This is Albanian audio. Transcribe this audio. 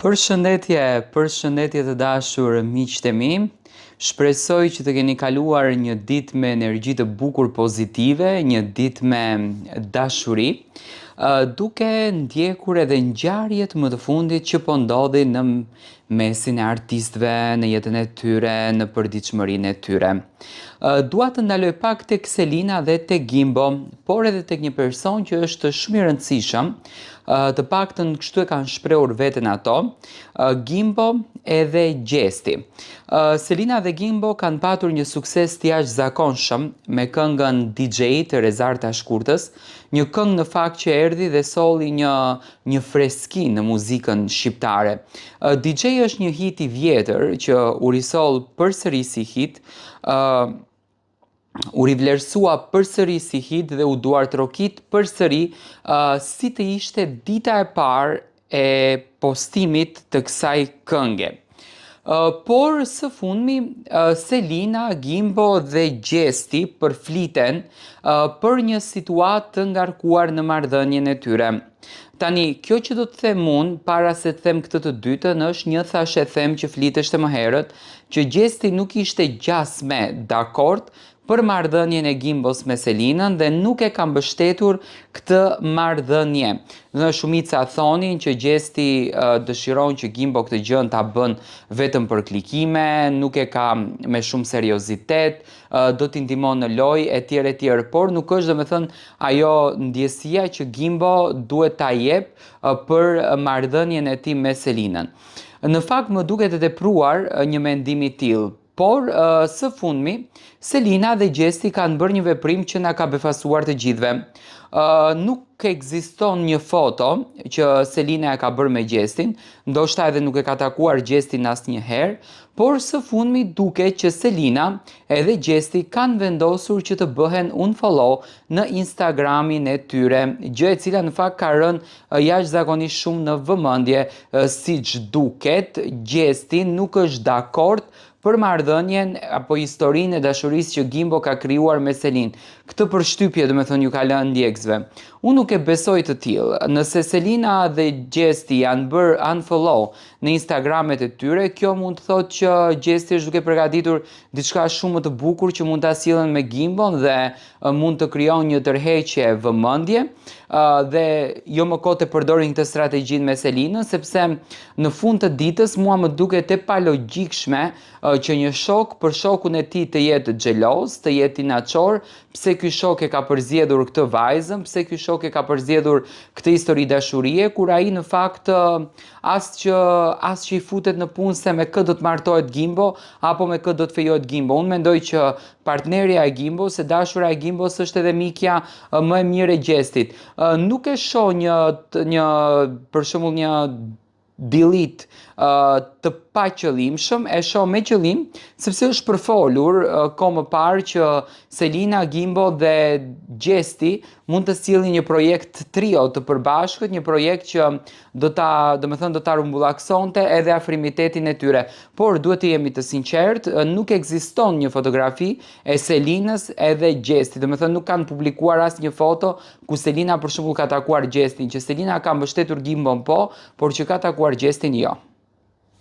Përshëndetje të dashur miqtë e mi. Shpresoj që të keni kaluar një ditë me energji të bukur pozitive, një ditë me dashuri, duke ndjekur edhe ngjarjet më të fundit që po ndodhin në mesin e artistëve, në jetën e tyre, në përditshmërinë e tyre. Dua të ndaloj pak tek Selina dhe tek Gimbo, por edhe tek një person që është shumë i rëndësishëm, të paktën kështu e kanë shprehur veten ato, Gimbo edhe Gjesti. Selina dhe Gimbo kanë patur një sukses të jashtëzakonshëm me këngën DJ të Rezar Tashkurtës, një këngë në fakt që erdhi dhe solli një freski në muzikën shqiptare. DJ është një hit i vjetër që u risol përsëri si hit, u rivlerësua përsëri si hit dhe u duartrokit përsëri si të ishte dita e parë e postimit të kësaj kënge. Por së fundmi, Selina, Gimbo dhe Gjesti përfliten për një situatë të ngarkuar në marrëdhënien e tyre. Tani, kjo që do të them unë, para se të them këtë të dytën, është një thashe them që fliteshte më herët, që Gjesti nuk ishte gjasme dakord për marrëdhënien e Gimbos me Selinën dhe nuk e ka mbështetur këtë marrëdhënie. Dhe shumica thonin që Gjesti dëshiron që Gimbo këtë gjën ta bën vetëm për klikime, nuk e ka me shumë seriozitet, do t'i ndihmon në lojë etj, por nuk është domethënë ajo ndjesia që Gimbo duhet ta jep për marrëdhënien e tij me Selinën. Në fakt më duket e tepruar një mendim i tillë. Por së fundmi, Selina dhe Gjesti kanë bërë një veprim që na ka befasuar të gjithëve. Nuk ekziston një foto që Selina e ka bërë me Gjestin, ndoshta edhe nuk e ka takuar Gjestin asnjëherë, por së fundmi duket që Selina edhe Gjesti kanë vendosur që të bëhen unfollow në Instagramin e tyre, gjë e cila në fakt ka rënë jashtëzakonisht shumë në vëmendje, siç duket, Gjesti nuk është dakord për marrëdhënien apo historinë e dashurisë që Gimbo ka krijuar me Selinë. Këtë përshtypje domethënë ju ka lënë ndjekësve. Unë nuk e besoj të tillë. Nëse Selina dhe Gjesti janë bërë unfollow në Instagramet e tyre, kjo mund të thotë që Gjesti është duke përgatitur diçka shumë më të bukur që mund ta sjellën me Gimbon dhe mund të krijon një tërheqje vëmendje, dhe jo më kot të përdorin këtë strategjinë me Selinën, sepse në fund të ditës mua më duket e palogjikshme që një shok për shokun e tij të jetë xheloz, të jetë inaçor, pse ky shok e ka përzgjedhur këtë vajzën, pse ky shok e ka përzgjedhur këtë histori dashurie, kur ai në fakt as që i futet në punë se me kë do të martohet Gimbo apo me kë do të fejohet Gimbo. Unë mendoj që partnerja e Gimbos, e dashura e Gimbos është edhe mikja më e mirë e Gjestit. Nuk e shoh për shembull një dillit të paqëllimshëm, e shoh me qëllim, sepse është përfolur kohë më parë që Selina, Gimbo dhe Gjesti mund të sjellin një projekt trio të përbashkët, një projekt që do ta rumbullaksonte edhe afrimitetin e tyre. Por duhet të jemi të sinqertë, nuk ekziston një fotografi e Selinës edhe Gjestit. Domethënë nuk kanë publikuar asnjë foto ku Selina për shembull ka takuar Gjestin, që Selina ka mbështetur Gimbon po, por që ka takuar Gjestin jo.